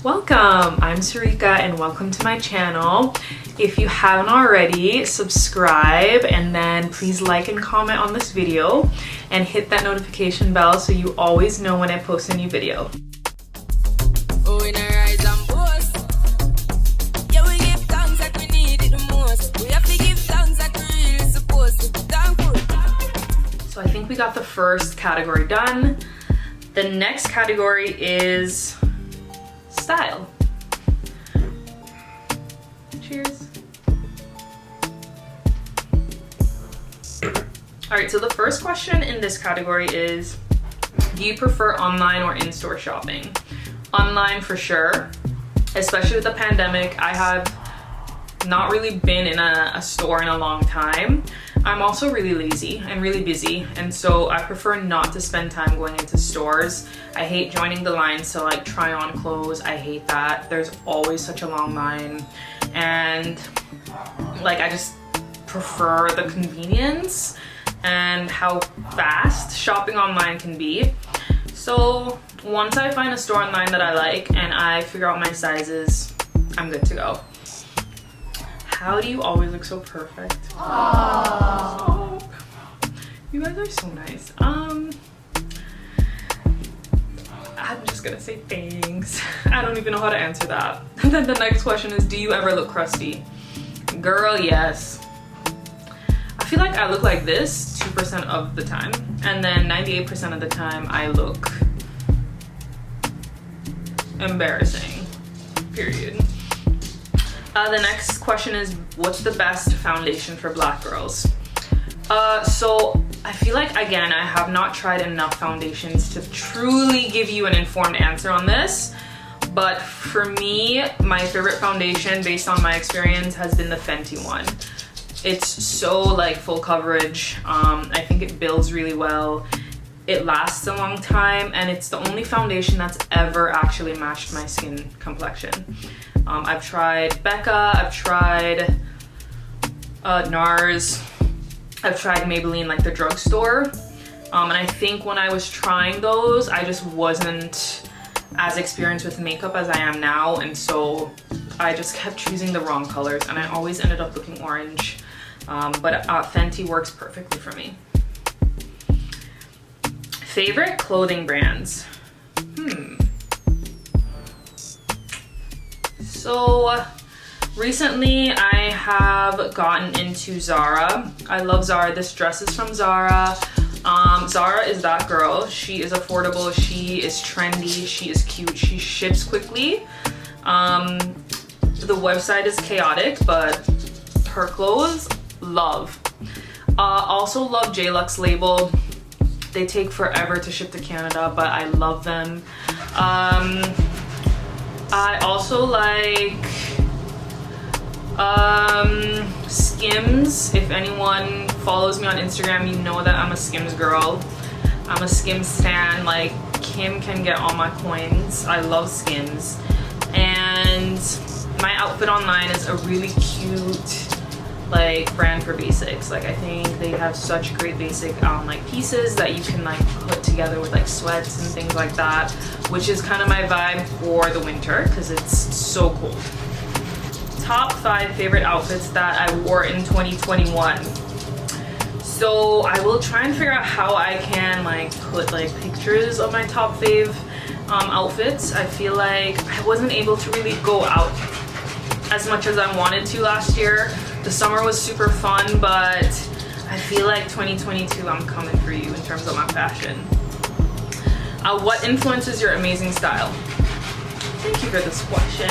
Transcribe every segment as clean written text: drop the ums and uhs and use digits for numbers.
Welcome, I'm Sireka and welcome to my channel. If you haven't already, subscribe and then please like and comment on this video and hit that notification bell so you always know when I post a new video. So I think we got the first category done. The next category is style. Cheers. All right, so the first question in this category is, do you prefer online or in-store shopping? Online for sure, especially with the pandemic. I have not really been in a store in a long time. I'm also really lazy and really busy, and so I prefer not to spend time going into stores. I hate joining the lines to like try on clothes. I hate that. There's always such a long line, and like I just prefer the convenience and how fast shopping online can be. So once I find a store online that I like and I figure out my sizes, I'm good to go. How do you always look so perfect? Aww. You guys are so nice. I'm just gonna say thanks. I don't even know how to answer that. And then the next question is, do you ever look crusty? Girl, yes. I feel like I look like this 2% of the time, and then 98% of the time I look embarrassing, period. The next question is, what's the best foundation for black girls? So I feel like, again, I have not tried enough foundations to truly give you an informed answer on this. But for me, my favorite foundation based on my experience has been the Fenty one. It's so like full coverage. I think it builds really well. It lasts a long time, and it's the only foundation that's ever actually matched my skin complexion. I've tried Becca, I've tried NARS, I've tried Maybelline, like the drugstore, and I think when I was trying those, I just wasn't as experienced with makeup as I am now, and so I just kept choosing the wrong colors, and I always ended up looking orange. But Fenty works perfectly for me. Favorite clothing brands? So recently I have gotten into Zara. I love Zara. This dress is from Zara. Zara is that girl. She is affordable, she is trendy, she is cute, she ships quickly. The website is chaotic, but her clothes, love. Also love JLux label. They take forever to ship to Canada, but I love them. I also like Skims. If anyone follows me on Instagram, you know that I'm a Skims girl. I'm a Skims stan. Like, Kim can get all my coins. I love Skims. And my outfit online is a really cute like brand for basics. Like, I think they have such great basic like pieces that you can like put together with like sweats and things like that, which is kind of my vibe for the winter because it's so cold. Top 5 favorite outfits that I wore in 2021. So I will try and figure out how I can like put like pictures of my top fave outfits. I feel like I wasn't able to really go out as much as I wanted to last year. The summer was super fun, but I feel like 2022 I'm coming for you in terms of my fashion. What influences your amazing style? Thank you for this question.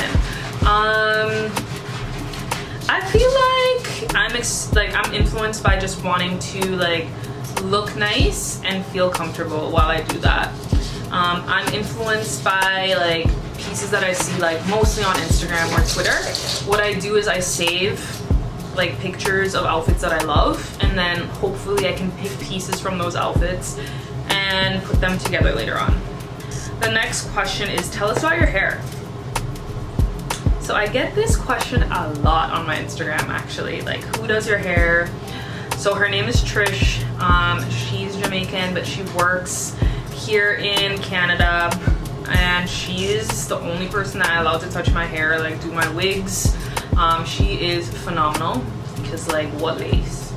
I feel like I'm influenced by just wanting to like look nice and feel comfortable while I do that. I'm influenced by like pieces that I see like mostly on Instagram or Twitter. What I do is I save like pictures of outfits that I love, and then hopefully I can pick pieces from those outfits and put them together later on. The next question is, tell us about your hair. So I get this question a lot on my Instagram actually, like, who does your hair? So her name is Trish. She's Jamaican, but she works here in Canada. and she's the only person that I allow to touch my hair, like do my wigs. She is phenomenal because like what lace?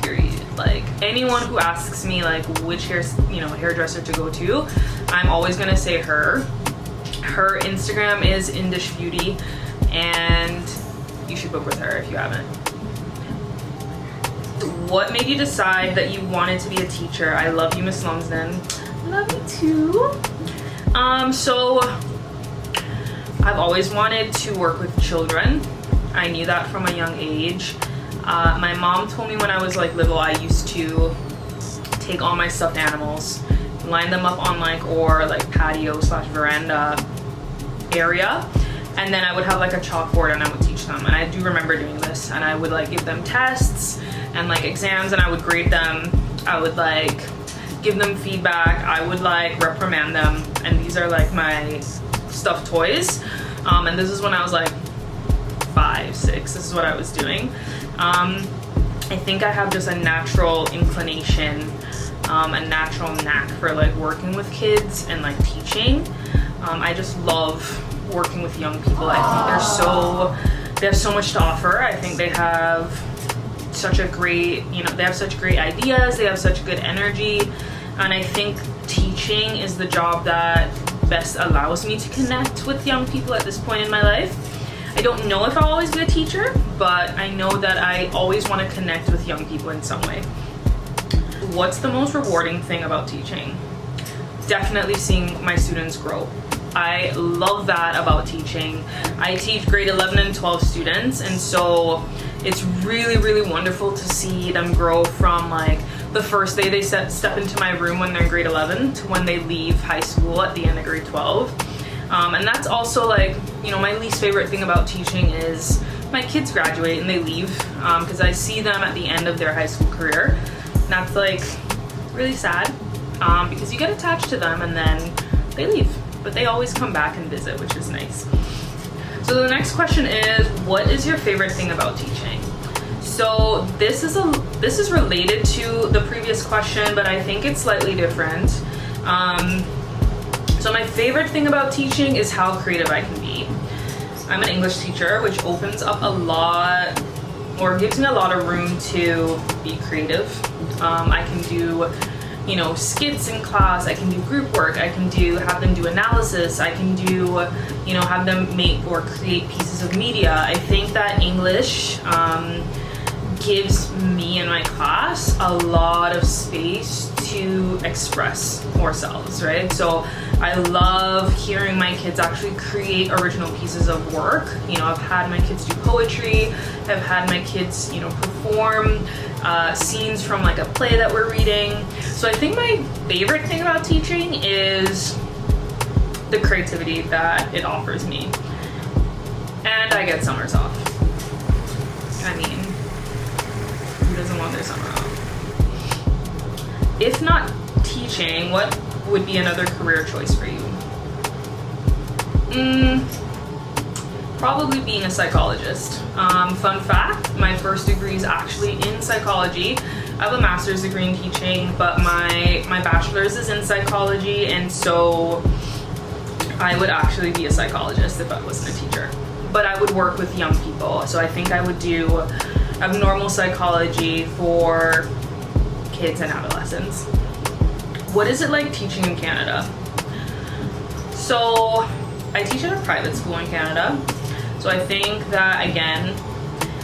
Period. Like anyone who asks me like which hairdresser to go to, I'm always gonna say her. Her Instagram is Indish Beauty, and you should book with her if you haven't. What made you decide that you wanted to be a teacher? I love you, Miss Lumsden. Love you too. So I've always wanted to work with children. I knew that from a young age. My mom told me when I was like little, I used to take all my stuffed animals, line them up on like patio / veranda area, and then I would have like a chalkboard and I would teach them. And I do remember doing this, and I would like give them tests and like exams, and I would grade them. I would like give them feedback. I would like reprimand them, and these are like my stuffed toys. And this is when I was like 5, 6. This is what I was doing. I think I have just a natural inclination, a natural knack for like working with kids and like teaching. I just love working with young people. I think they have so much to offer. I think they have such a great, they have such great ideas. They have such good energy. And I think teaching is the job that best allows me to connect with young people at this point in my life. I don't know if I'll always be a teacher, but I know that I always want to connect with young people in some way. What's the most rewarding thing about teaching? Definitely seeing my students grow. I love that about teaching. I teach grade 11 and 12 students, and so it's really, really wonderful to see them grow from like the first day they step into my room when they're in grade 11 to when they leave high school at the end of grade 12. And that's also like, my least favorite thing about teaching is my kids graduate and they leave, because I see them at the end of their high school career. And that's like really sad, because you get attached to them and then they leave, but they always come back and visit, which is nice. So the next question is, what is your favorite thing about teaching? So this is related to the previous question, but I think it's slightly different. So my favorite thing about teaching is how creative I can be. I'm an English teacher, which opens up a lot, or gives me a lot of room to be creative. I can do, skits in class. I can do group work. I can have them do analysis. I can do, have them make or create pieces of media. I think that English gives me and my class a lot of space to express ourselves, right? So I love hearing my kids actually create original pieces of work. I've had my kids do poetry. I've had my kids, perform scenes from like a play that we're reading. So I think my favorite thing about teaching is the creativity that it offers me. And I get summers off. I mean, who doesn't want their summer off? If not teaching, what would be another career choice for you? Probably being a psychologist. Fun fact, my first degree is actually in psychology. I have a master's degree in teaching, but my bachelor's is in psychology, and so I would actually be a psychologist if I wasn't a teacher. But I would work with young people, so I think I would do abnormal psychology for kids and adolescents. What is it like teaching in Canada? So I teach at a private school in Canada. So I think that, again,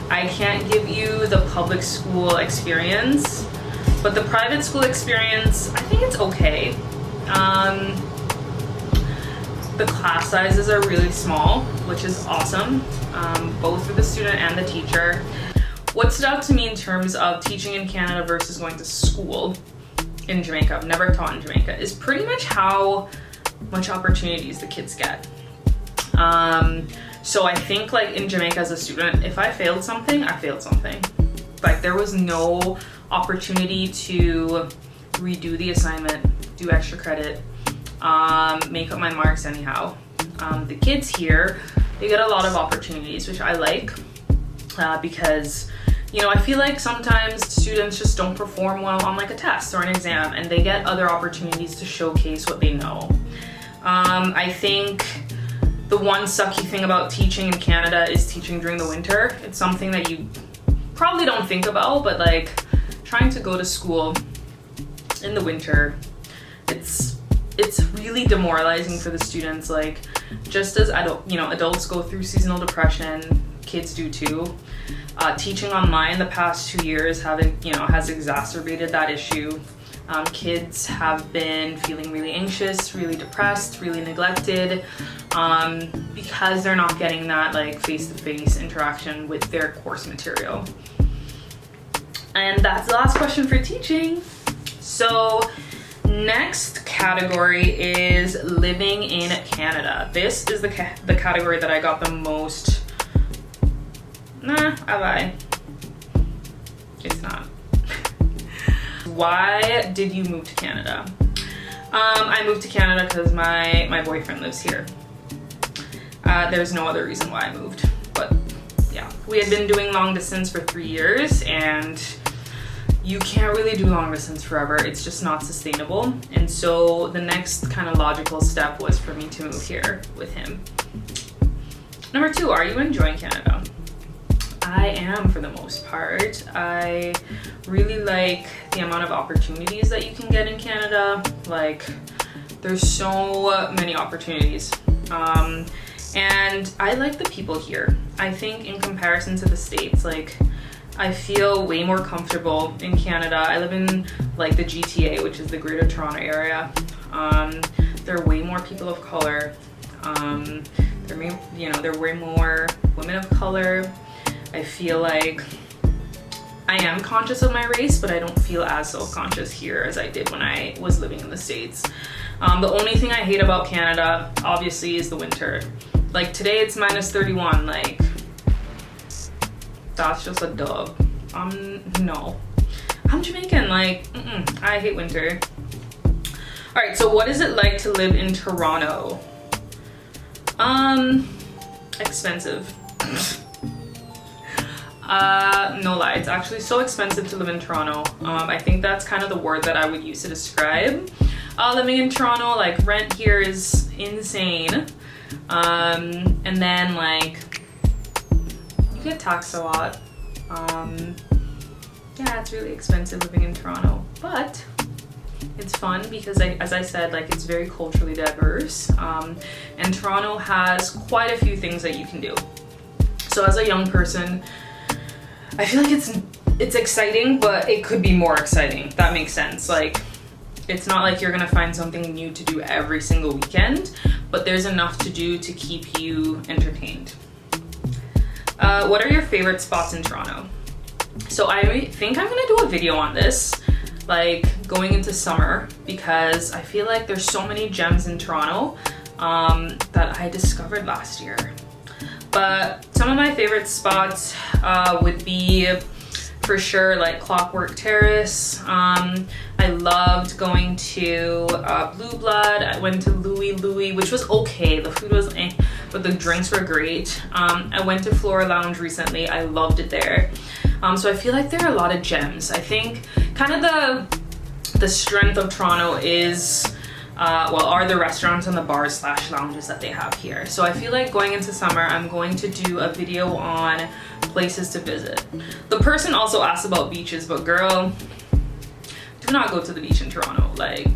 I can't give you the public school experience, but the private school experience, I think it's okay. The class sizes are really small, which is awesome, both for the student and the teacher. What stood out to me in terms of teaching in Canada versus going to school in Jamaica, I've never taught in Jamaica, is pretty much how much opportunities the kids get. So I think like in Jamaica as a student, if I failed something, I failed something. Like there was no opportunity to redo the assignment, do extra credit, make up my marks anyhow. The kids here, they get a lot of opportunities, which I like, because You know, I feel like sometimes students just don't perform well on like a test or an exam, and they get other opportunities to showcase what they know. I think the one sucky thing about teaching in Canada is teaching during the winter. It's something that you probably don't think about, but like trying to go to school in the winter, it's really demoralizing for the students. Like, just as adults go through seasonal depression, kids do too. Teaching online the past 2 years has exacerbated that issue. Kids have been feeling really anxious, really depressed, really neglected, because they're not getting that like face-to-face interaction with their course material. And that's the last question for teaching. So next category is living in Canada. This is the category that I got the most. I lied. It's not. Why did you move to Canada? I moved to Canada because my boyfriend lives here. There's no other reason why I moved, but yeah. We had been doing long distance for 3 years, and you can't really do long distance forever. It's just not sustainable. And so the next kind of logical step was for me to move here with him. Number 2, are you enjoying Canada? I am, for the most part. I really like the amount of opportunities that you can get in Canada. Like, there's so many opportunities. And I like the people here. I think in comparison to the States, like, I feel way more comfortable in Canada. I live in like the GTA, which is the Greater Toronto area. There are way more people of color. There are way more women of color. I feel like I am conscious of my race, but I don't feel as self-conscious here as I did when I was living in the States. The only thing I hate about Canada, obviously, is the winter. Like, today it's -31, like, that's just a dub. No. I'm Jamaican, like, I hate winter. All right, so what is it like to live in Toronto? Expensive. No lie, it's actually so expensive to live in Toronto. I think that's kind of the word that I would use to describe living in Toronto. Like, rent here is insane. And then like you get taxed a lot. Yeah, it's really expensive living in Toronto, but it's fun because as I said, like, it's very culturally diverse. And Toronto has quite a few things that you can do. So as a young person, I feel like it's exciting, but it could be more exciting. That makes sense. Like, it's not like you're gonna find something new to do every single weekend, but there's enough to do to keep you entertained. What are your favorite spots in Toronto? So I think I'm gonna do a video on this, like going into summer, because I feel like there's so many gems in Toronto that I discovered last year. But some of my favorite spots would be, for sure, like Clockwork Terrace. I loved going to Blue Blood. I went to Louis, which was okay. The food was eh, but the drinks were great. I went to Flora Lounge recently. I loved it there. So I feel like there are a lot of gems. I think kind of the strength of Toronto is are the restaurants and the bars / lounges that they have here. So I feel like going into summer, I'm going to do a video on places to visit. The person also asked about beaches, but girl, do not go to the beach in Toronto. Like,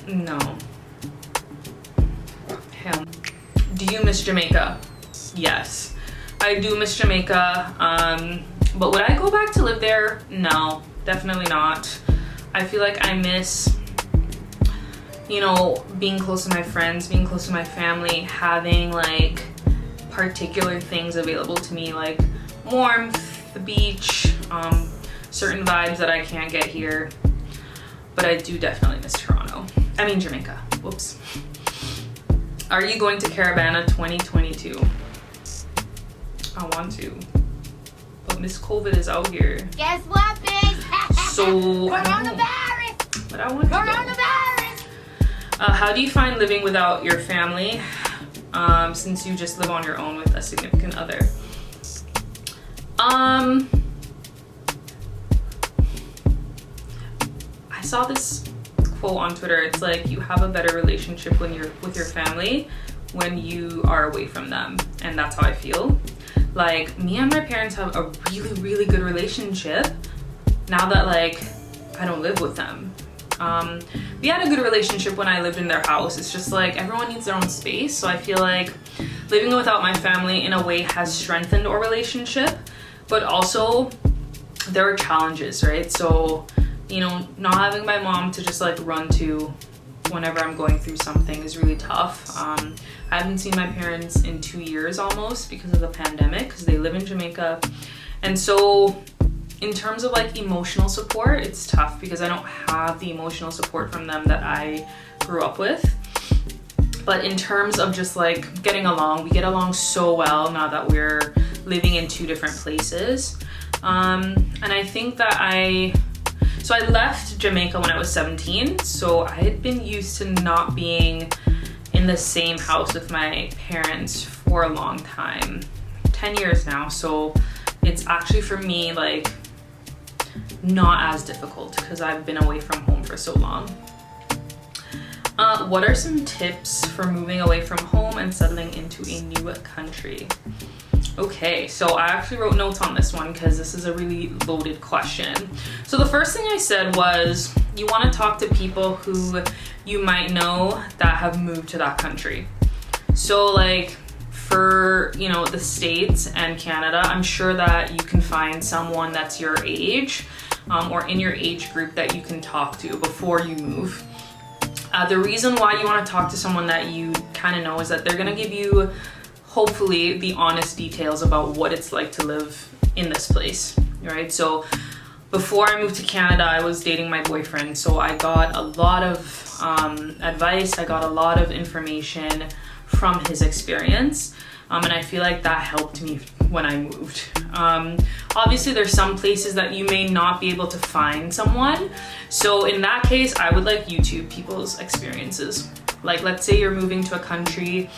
no. Hell. Do you miss Jamaica? Yes, I do miss Jamaica. But would I go back to live there? No, definitely not. I feel like I miss, being close to my friends, being close to my family, having like particular things available to me, like warmth, the beach, certain vibes that I can't get here. But I do definitely miss Jamaica. Whoops. Are you going to Caravana 2022? I want to, but Miss COVID is out here. Guess what, bitch? So Coronavirus. But I want to Coronavirus. go. How do you find living without your family, since you just live on your own with a significant other? saw this quote on Twitter. It's like, you have a better relationship when you're with your family when you are away from them. And that's how I feel. Like, me and my parents have a really, really good relationship now that like I don't live with them. We had a good relationship when I lived in their house. It's just like everyone needs their own space. So I feel like living without my family in a way has strengthened our relationship, but also there are challenges, right? So, you know, not having my mom to just like run to whenever I'm going through something is really tough. I haven't seen my parents in 2 years almost because of the pandemic, because they live in Jamaica. And so in terms of like emotional support, it's tough because I don't have the emotional support from them that I grew up with. But in terms of just like getting along, we get along so well now that we're living in 2 different places. And I think that I left Jamaica when I was 17. So I had been used to not being in the same house with my parents for a long time, 10 years now. So it's actually for me like not as difficult because I've been away from home for so long. What are some tips for moving away from home and settling into a new country? Okay, so I actually wrote notes on this one because this is a really loaded question. So the first thing I said was you want to talk to people who you might know that have moved to that country. So like for, you know, the States and Canada, I'm sure that you can find someone that's your age or in your age group that you can talk to before you move. The reason why you want to talk to someone that you kind of know is that they're going to give you, hopefully, the honest details about what it's like to live in this place, right? So before I moved to Canada, I was dating my boyfriend. So I got a lot of advice. I got a lot of information from his experience. And I feel like that helped me when I moved. Obviously, there's some places that you may not be able to find someone. So in that case, I would like YouTube people's experiences. Like, let's say you're moving to a country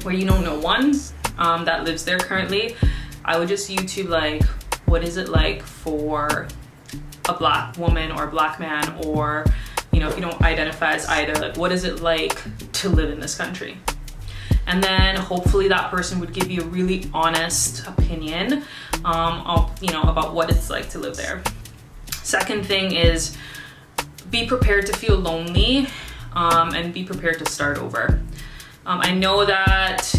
where you don't know one that lives there currently. I would just YouTube like, what is it like for a Black woman or a Black man, or, you know, if you don't identify as either, like, what is it like to live in this country? And then hopefully that person would give you a really honest opinion of, you know, about what it's like to live there. Second thing is be prepared to feel lonely and be prepared to start over. I know that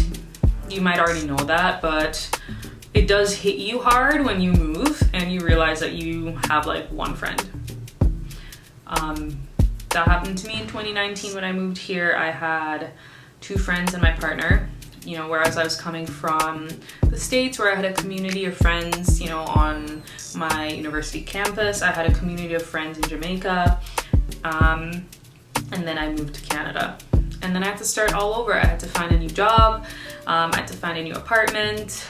you might already know that, but it does hit you hard when you move and you realize that you have like one friend. That happened to me in 2019 when I moved here. I had 2 friends and my partner, you know, whereas I was coming from the States where I had a community of friends, you know, on my university campus. I had a community of friends in Jamaica, and then I moved to Canada. And then I had to start all over. I had to find a new job. I had to find a new apartment.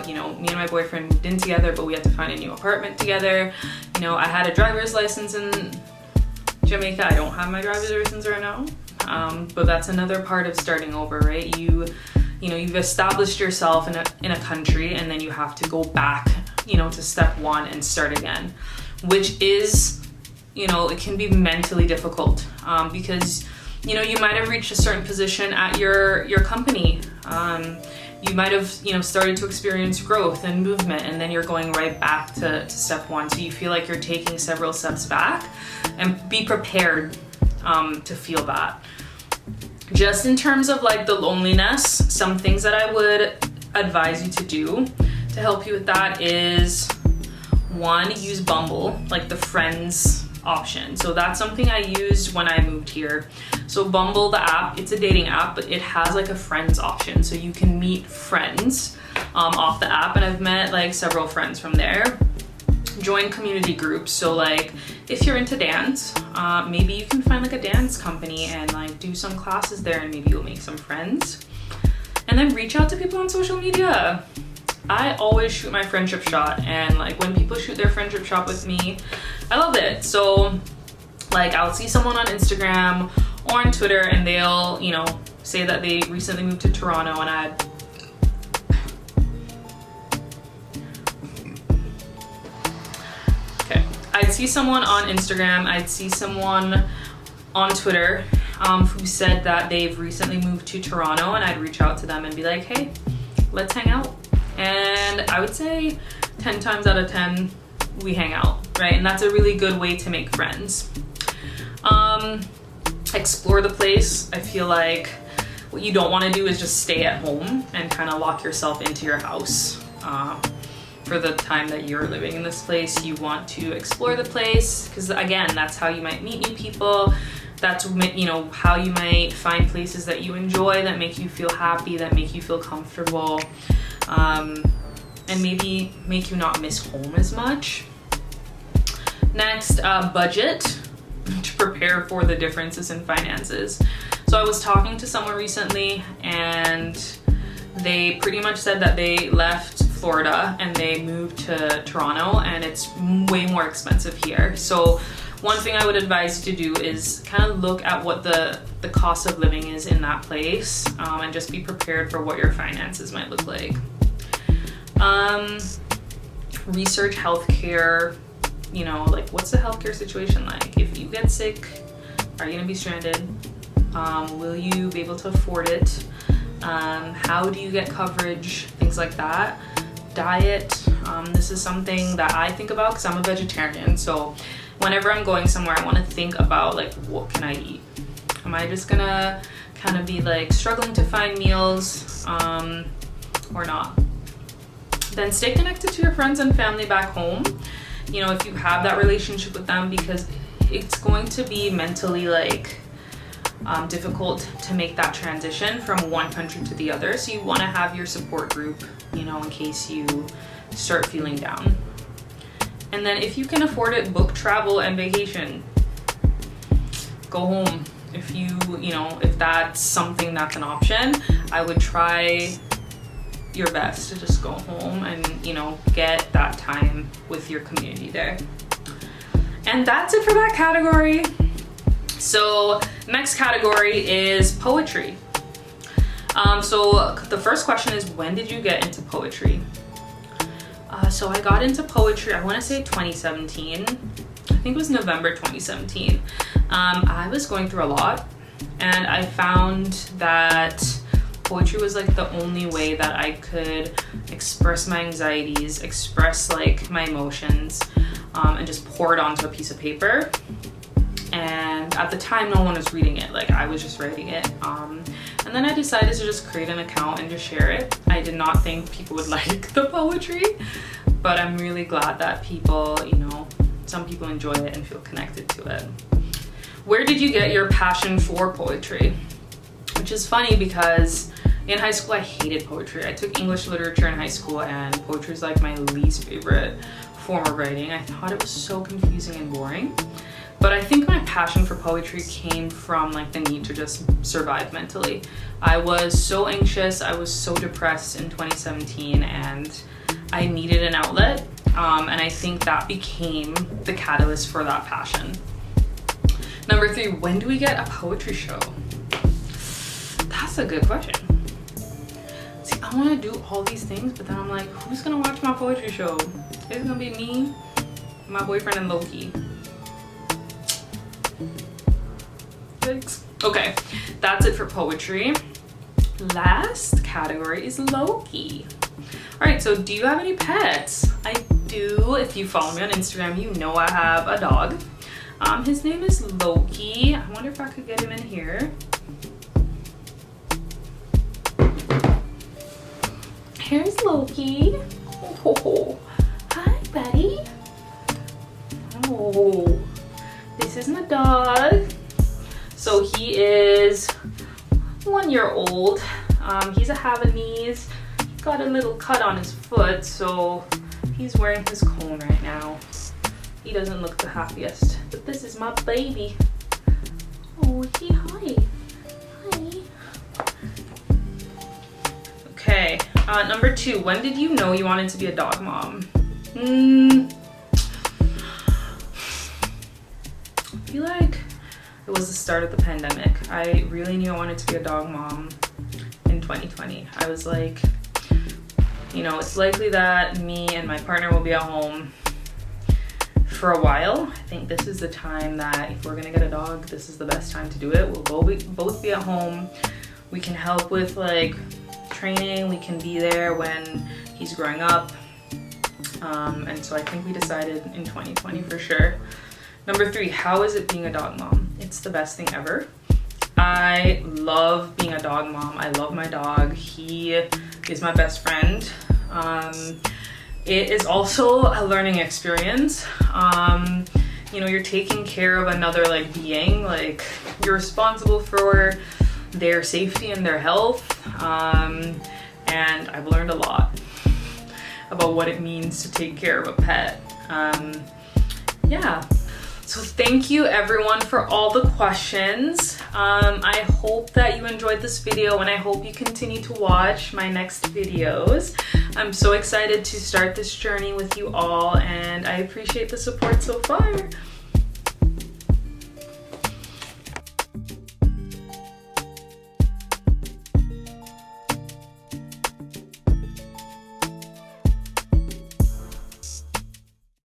You know, me and my boyfriend moved in together, but we had to find a new apartment together. You know, I had a driver's license in Jamaica. I don't have my driver's license right now. But that's another part of starting over, right? You know, you've established yourself in a country, and then you have to go back, you know, to step 1 and start again, which is, you know, it can be mentally difficult because, you know, you might have reached a certain position at your company. You might have, you know, started to experience growth and movement, and then you're going right back to step 1. So you feel like you're taking several steps back, and be prepared to feel that. Just in terms of like the loneliness, some things that I would advise you to do to help you with that is 1, use Bumble, like the friends option. So that's something I used when I moved here. So Bumble, the app, it's a dating app, but it has like a friends option. So you can meet friends off the app, and I've met like several friends from there. Join community groups. So like if you're into dance, maybe you can find like a dance company and like do some classes there, and maybe you'll make some friends. And then reach out to people on social media. I always shoot my friendship shot, and like when people shoot their friendship shot with me, I love it. So like I'll see someone on Instagram or on Twitter, and they'll, you know, say that they recently moved to Toronto, and I'd see someone on Instagram, I'd see someone on Twitter who said that they've recently moved to Toronto, and I'd reach out to them and be like, hey, let's hang out. And I would say 10 times out of 10, we hang out, right? And that's a really good way to make friends. Explore the place. I feel like what you don't want to do is just stay at home and kind of lock yourself into your house. For the time that you're living in this place, you want to explore the place, because again, that's how you might meet new people. That's, you know, how you might find places that you enjoy, that make you feel happy, that make you feel comfortable, and maybe make you not miss home as much. Next, budget, to prepare for the differences in finances. So I was talking to someone recently, and they pretty much said that they left Florida and they moved to Toronto, and it's way more expensive here. So one thing I would advise you to do is kind of look at what the cost of living is in that place, and just be prepared for what your finances might look like. Research healthcare, you know, like what's the healthcare situation like? If you get sick, are you gonna be stranded? Will you be able to afford it? How do you get coverage? Things like that. Diet, this is something that I think about because I'm a vegetarian. So whenever I'm going somewhere, I want to think about like, what can I eat? Am I just gonna kind of be like struggling to find meals, or not? Then stay connected to your friends and family back home. You know, if you have that relationship with them, because it's going to be mentally like difficult to make that transition from one country to the other. So you want to have your support group, you know, in case you start feeling down. And then if you can afford it, book travel and vacation. Go home. If you know, if that's something that's an option, I would try your best to just go home and, you know, get that time with your community there. And that's it for that category. So next category is poetry. So the first question is, when did you get into poetry? So I got into poetry, I want to say 2017. I think it was November 2017. I was going through a lot, and I found that poetry was like the only way that I could express my anxieties, express like my emotions, and just pour it onto a piece of paper. And at the time, no one was reading it, like I was just writing it. And then I decided to just create an account and just share it. I did not think people would like the poetry, but I'm really glad that people, you know, some people enjoy it and feel connected to it. Where did you get your passion for poetry? Which is funny because in high school, I hated poetry. I took English literature in high school, and poetry is like my least favorite form of writing. I thought it was so confusing and boring. But I think my passion for poetry came from like the need to just survive mentally. I was so anxious, I was so depressed in 2017, and I needed an outlet. And I think that became the catalyst for that passion. Number 3, when do we get a poetry show? That's a good question. See, I want to do all these things, but then I'm like, who's gonna watch my poetry show? It's gonna be me, my boyfriend, and Loki. Thanks. Okay, that's it for poetry. Last category is Loki. All right, so do you have any pets? I do. If you follow me on Instagram, you know I have a dog. His name is Loki. I wonder if I could get him in here. Here's Loki. Oh, hi, buddy. Oh, this is my dog. So he is 1 year old. He's a Havanese. Got a little cut on his foot, so he's wearing his cone right now. He doesn't look the happiest, but this is my baby. Oh, hi. Hi. Okay, number 2, when did you know you wanted to be a dog mom? I feel like it was the start of the pandemic. I really knew I wanted to be a dog mom in 2020. I was like, you know, it's likely that me and my partner will be at home for a while. I think this is the time that if we're gonna get a dog, this is the best time to do it. We'll both be at home. We can help with like training. We can be there when he's growing up. And so I think we decided in 2020 for sure. Number 3, how is it being a dog mom? It's the best thing ever. I love being a dog mom. I love my dog. He is my best friend. It is also a learning experience. You know, you're taking care of another like being, like you're responsible for their safety and their health. And I've learned a lot about what it means to take care of a pet. Yeah. So thank you everyone for all the questions. I hope that you enjoyed this video and I hope you continue to watch my next videos. I'm so excited to start this journey with you all and I appreciate the support so far.